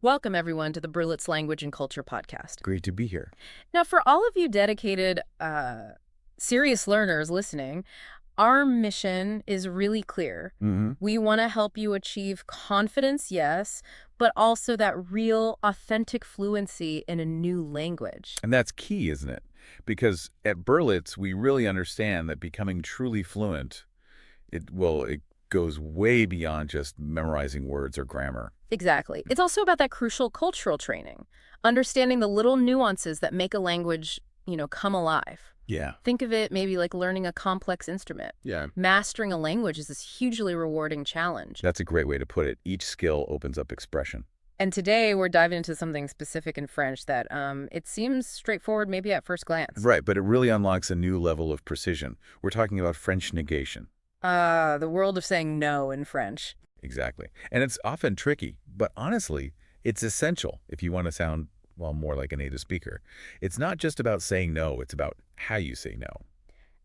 Welcome, everyone, to the Berlitz Language and Culture podcast. Great to be here. Now, for all of you dedicated, serious learners listening, our mission is really clear. We want to help you achieve confidence, yes, but also that real, authentic fluency in a new language. And that's key, isn't it? Because at Berlitz, we really understand that becoming truly fluent, it goes way beyond just memorizing words or grammar. Exactly. It's also about that crucial cultural training, understanding the little nuances that make a language, come alive. Yeah. Think of it maybe like learning a complex instrument. Yeah. Mastering a language is this hugely rewarding challenge. That's a great way to put it. Each skill opens up expression. And today we're diving into something specific in French that it seems straightforward maybe at first glance. Right, but it really unlocks a new level of precision. We're talking about French negation. The world of saying no in French. Exactly. And it's often tricky, but honestly, it's essential if you want to sound, well, more like a native speaker. It's not just about saying no, it's about how you say no.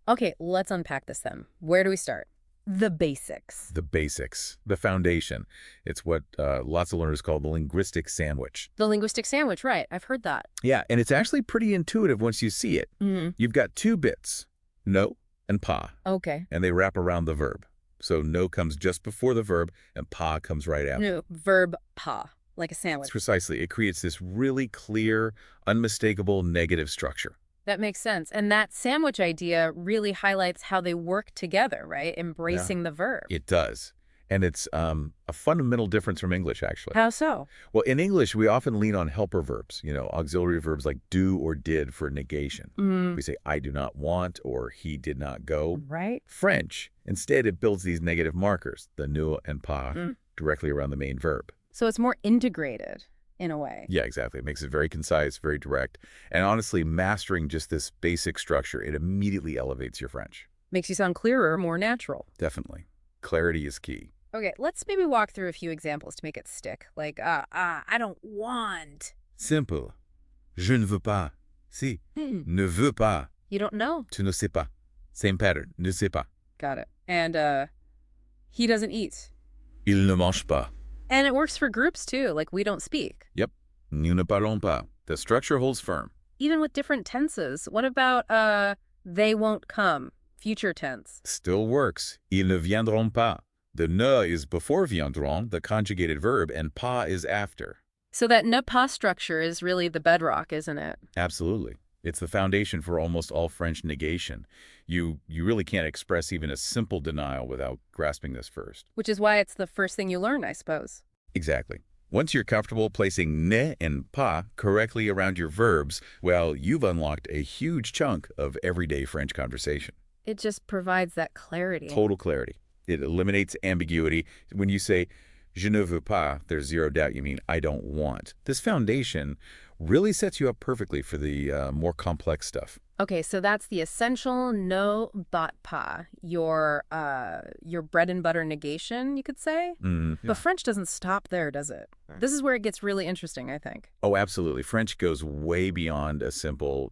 Okay, let's unpack this then. Where do we start? The basics. The basics, the foundation. It's what lots of learners call the linguistic sandwich. The linguistic sandwich, right. I've heard that. Yeah, and it's actually pretty intuitive once you see it. You've got two bits, no and pas. Okay. And they wrap around the verb. So no comes just before the verb, and pas comes right after. No, verb pas, like a sandwich. Precisely. It creates this really clear, unmistakable negative structure. That makes sense. And that sandwich idea really highlights how they work together, right? Embracing the verb. It does. And it's a fundamental difference from English, actually. How so? Well, in English, we often lean on helper verbs, auxiliary verbs like do or did for negation. We say, I do not want, or he did not go. Right. French, instead, it builds these negative markers, the ne and pas, directly around the main verb. So it's more integrated in a way. Yeah, exactly. It makes it very concise, very direct. And honestly, mastering just this basic structure, it immediately elevates your French. Makes you sound clearer, more natural. Definitely. Clarity is key. Okay, let's maybe walk through a few examples to make it stick. Like, I don't want. Simple. Je ne veux pas. Si. Ne veux pas. You don't know. Tu ne sais pas. Same pattern. Ne sais pas. Got it. And, he doesn't eat. Il ne mange pas. And it works for groups, too, like we don't speak. Yep. Nous ne parlons pas. The structure holds firm. Even with different tenses. What about, they won't come? Future tense. Still works. Ils ne viendront pas. The ne is before viendront, the conjugated verb, and pas is after. So that ne pas structure is really the bedrock, isn't it? Absolutely. It's the foundation for almost all French negation. You really can't express even a simple denial without grasping this first. Which is why it's the first thing you learn, I suppose. Exactly. Once you're comfortable placing ne and pas correctly around your verbs, well, you've unlocked a huge chunk of everyday French conversation. It just provides that clarity. Total clarity. It eliminates ambiguity. When you say, je ne veux pas, there's zero doubt you mean I don't want. This foundation really sets you up perfectly for the more complex stuff. Okay, so that's the essential no but pas, your bread and butter negation, you could say? Yeah. But French doesn't stop there, does it? This is where it gets really interesting, I think. Oh, absolutely. French goes way beyond a simple,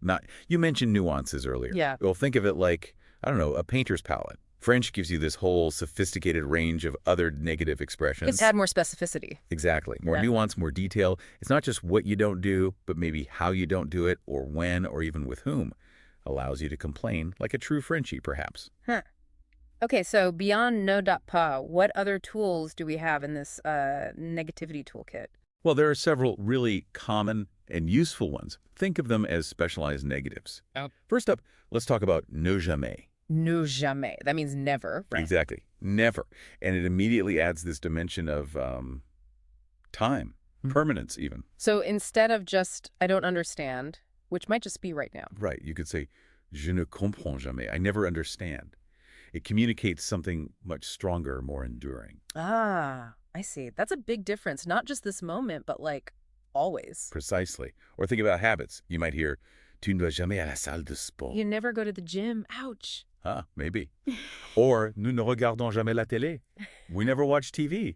you mentioned nuances earlier. Yeah. Well, think of it like, I don't know, a painter's palette. French gives you this whole sophisticated range of other negative expressions. It's add more specificity. Exactly. More nuance, more detail. It's not just what you don't do, but maybe how you don't do it, or when, or even with whom. Allows you to complain like a true Frenchie, perhaps. Huh. Okay, so beyond no.pas, what other tools do we have in this negativity toolkit? Well, there are several really common and useful ones. Think of them as specialized negatives. First up, let's talk about ne jamais. Ne jamais. That means never, right? Exactly. Never. And it immediately adds this dimension of time, permanence even. So instead of just, I don't understand, which might just be right now. Right. You could say, je ne comprends jamais. I never understand. It communicates something much stronger, more enduring. Ah, I see. That's a big difference. Not just this moment, but like always. Precisely. Or think about habits. You might hear, tu ne vas jamais à la salle de sport. You never go to the gym. Ouch. Huh, maybe. Or, nous ne regardons jamais la télé. We never watch TV.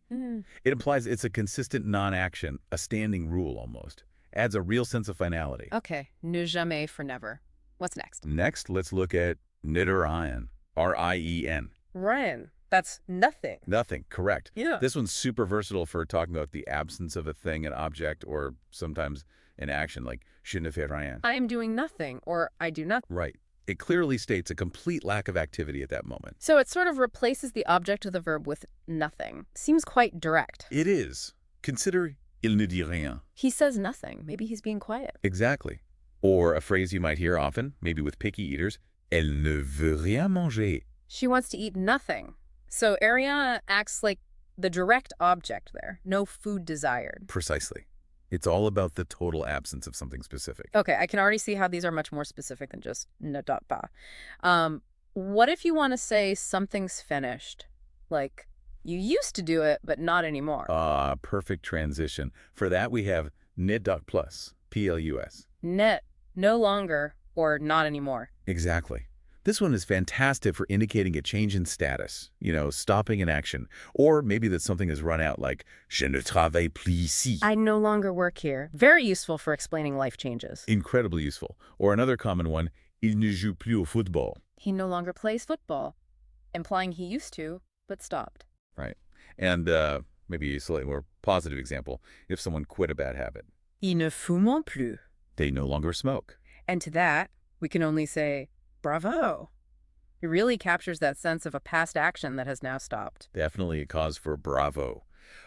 It implies it's a consistent non-action, a standing rule almost. Adds a real sense of finality. Okay, ne jamais for never. What's next? Next, let's look at ne rien, R-I-E-N. Rien. That's nothing. Nothing, correct. Yeah. This one's super versatile for talking about the absence of a thing, an object, or sometimes an action, like je ne fais rien. I am doing nothing, or I do nothing. Right. It clearly states a complete lack of activity at that moment. So it sort of replaces the object of the verb with nothing. Seems quite direct. It is. Consider il ne dit rien. He says nothing. Maybe he's being quiet. Exactly. Or a phrase you might hear often, maybe with picky eaters, elle ne veut rien manger. She wants to eat nothing. So rien acts like the direct object there. No food desired. Precisely. It's all about the total absence of something specific. Okay, I can already see how these are much more specific than just ne dot pas. What if you want to say something's finished? Like, you used to do it, but not anymore. Perfect transition. For that, we have ne dot plus, P-L-U-S. Net, no longer, or not anymore. Exactly. This one is fantastic for indicating a change in status, stopping an action. Or maybe that something has run out, like, je ne travaille plus ici. I no longer work here. Very useful for explaining life changes. Incredibly useful. Or another common one, il ne joue plus au football. He no longer plays football, implying he used to, but stopped. Right. And maybe a slightly more positive example, if someone quit a bad habit. Ils ne fument plus. They no longer smoke. And to that, we can only say, bravo. It really captures that sense of a past action that has now stopped. Definitely a cause for bravo.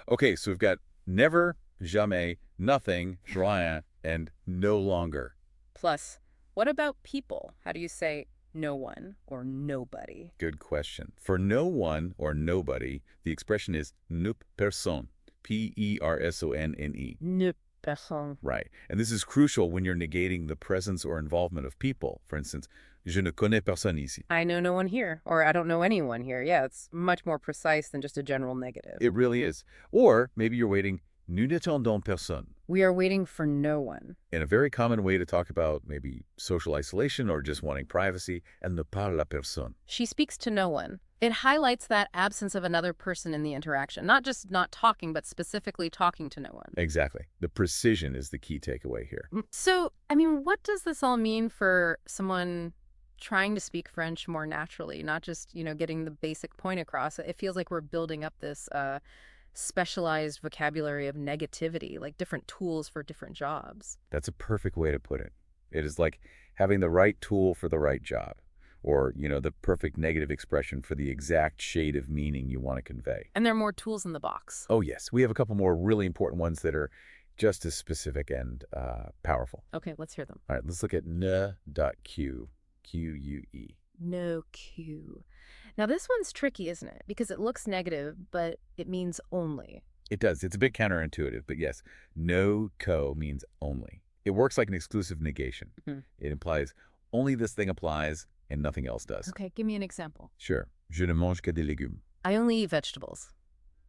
Okay, so we've got never, jamais, nothing, rien, and no longer. Plus, what about people? How do you say no one or nobody? Good question. For no one or nobody, the expression is ne personne, P-E-R-S-O-N-N-E. Ne personne. Right. And this is crucial when you're negating the presence or involvement of people. For instance, je ne connais personne ici. I know no one here, or I don't know anyone here. Yeah, it's much more precise than just a general negative. It really is. Or maybe you're waiting, nous n'attendons personne. We are waiting for no one. And a very common way to talk about maybe social isolation or just wanting privacy, elle ne parle à personne. She speaks to no one. It highlights that absence of another person in the interaction. Not just not talking, but specifically talking to no one. Exactly. The precision is the key takeaway here. So, I mean, what does this all mean for someone trying to speak French more naturally? Not just, getting the basic point across. It feels like we're building up this specialized vocabulary of negativity, like different tools for different jobs. That's a perfect way to put it. It is like having the right tool for the right job. Or, the perfect negative expression for the exact shade of meaning you want to convey. And there are more tools in the box. Oh, yes. We have a couple more really important ones that are just as specific and powerful. Okay, let's hear them. All right, let's look at ne.q, Q-U-E. No Q. Now, this one's tricky, isn't it? Because it looks negative, but it means only. It does. It's a bit counterintuitive, but yes, no co means only. It works like an exclusive negation. Mm-hmm. It implies only this thing applies and nothing else does. Okay, give me an example. Sure. Je ne mange que des légumes. I only eat vegetables.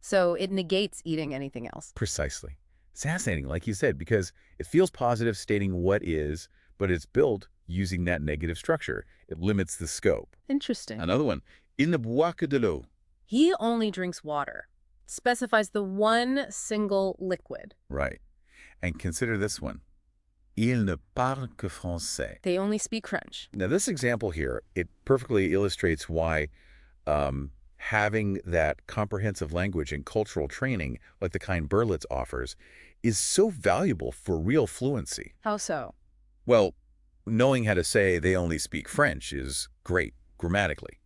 So it negates eating anything else. Precisely. It's fascinating, like you said, because it feels positive stating what is, but it's built using that negative structure. It limits the scope. Interesting. Another one. Il ne boit que de l'eau. He only drinks water. Specifies the one single liquid. Right. And consider this one. Il ne parle que français. They only speak French. Now, this example here, it perfectly illustrates why having that comprehensive language and cultural training, like the kind Berlitz offers, is so valuable for real fluency. How so? Well, knowing how to say they only speak French is great grammatically.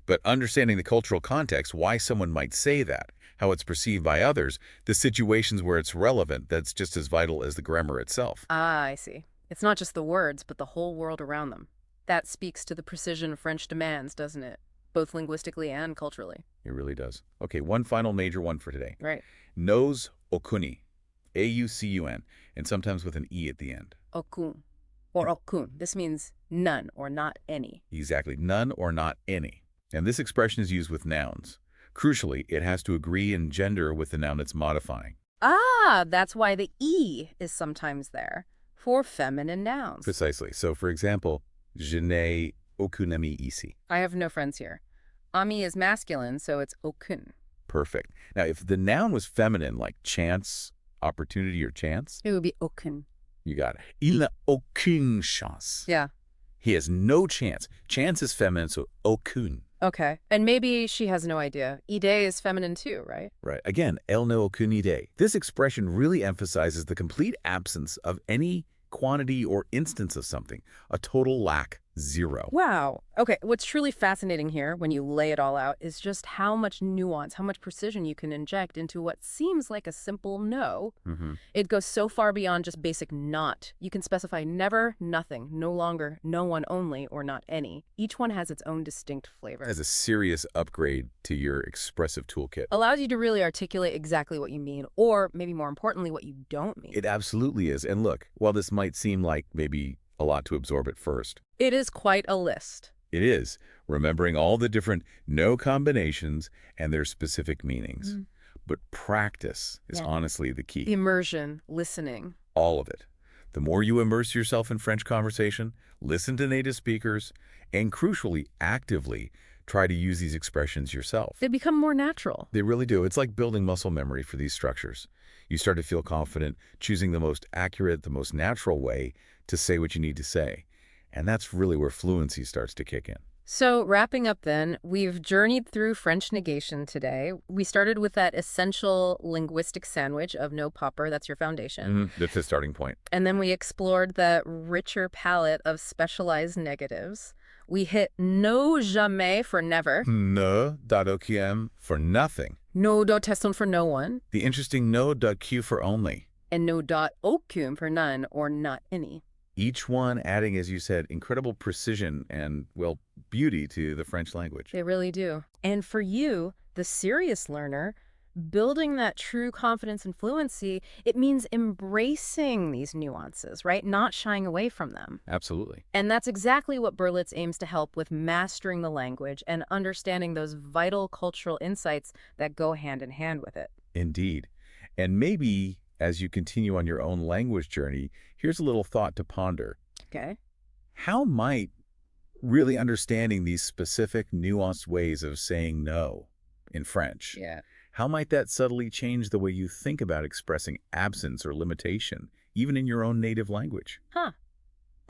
But understanding the cultural context, why someone might say that, how it's perceived by others, the situations where it's relevant, that's just as vital as the grammar itself. Ah, I see. It's not just the words, but the whole world around them. That speaks to the precision French demands, doesn't it? Both linguistically and culturally. It really does. Okay, one final major one for today. Right. Knows aucune, A-U-C-U-N, and sometimes with an E at the end. Aucun, or aucun. This means none or not any. Exactly, none or not any. And this expression is used with nouns. Crucially, it has to agree in gender with the noun it's modifying. Ah, that's why the E is sometimes there for feminine nouns. Precisely. So, for example, je n'ai aucun ami ici. I have no friends here. Ami is masculine, so it's aucun. Perfect. Now, if the noun was feminine, like chance, opportunity, or chance, It would be aucun. you got it. Il n'a aucune chance. Yeah. He has no chance. Chance is feminine, so aucune. Okay. And maybe she has no idea. Idée is feminine too, right? Right. Again, elle n'a aucune idée. This expression really emphasizes the complete absence of any quantity or instance of something, a total lack, zero. Wow. Okay, what's truly fascinating here, when you lay it all out, is just how much nuance, how much precision you can inject into what seems like a simple no. It goes so far beyond just basic not. You can specify never, nothing, no longer, no one only, or not any. Each one has its own distinct flavor. As a serious upgrade to your expressive toolkit. Allows you to really articulate exactly what you mean, or maybe more importantly, what you don't mean. It absolutely is. And look, while this might seem like maybe a lot to absorb at first, it is quite a list. it is, remembering all the different no combinations and their specific meanings. But practice is honestly the key. Immersion, listening. All of it. The more you immerse yourself in French conversation, listen to native speakers, and crucially, actively try to use these expressions yourself. They become more natural. They really do. It's like building muscle memory for these structures. You start to feel confident choosing the most accurate, the most natural way to say what you need to say. And that's really where fluency starts to kick in. So wrapping up then, we've journeyed through French negation today. We started with that essential linguistic sandwich of no popper, that's your foundation. That's the starting point. And then we explored the richer palette of specialized negatives. We hit no jamais for never. Ne dot okiem for nothing. No dot teston for no one. The interesting no dot q for only. And no dot aucune for none or not any. Each one adding, as you said, incredible precision and, well, beauty to the French language. They really do. And for you, the serious learner, building that true confidence and fluency, it means embracing these nuances, right? Not shying away from them. Absolutely. And that's exactly what Berlitz aims to help with, mastering the language and understanding those vital cultural insights that go hand in hand with it. Indeed. And maybe as you continue on your own language journey, here's a little thought to ponder. Okay. How might really understanding these specific, nuanced ways of saying no in French, how might that subtly change the way you think about expressing absence or limitation, even in your own native language? Huh.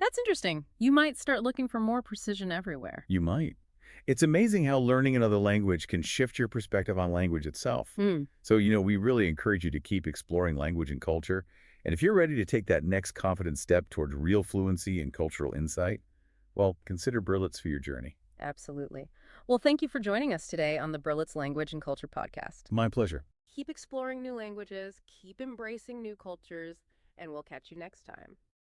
That's interesting. You might start looking for more precision everywhere. You might. It's amazing how learning another language can shift your perspective on language itself. So, we really encourage you to keep exploring language and culture. And if you're ready to take that next confident step towards real fluency and cultural insight, well, consider Berlitz for your journey. Absolutely. Well, thank you for joining us today on the Berlitz Language and Culture Podcast. My pleasure. Keep exploring new languages, keep embracing new cultures, and we'll catch you next time.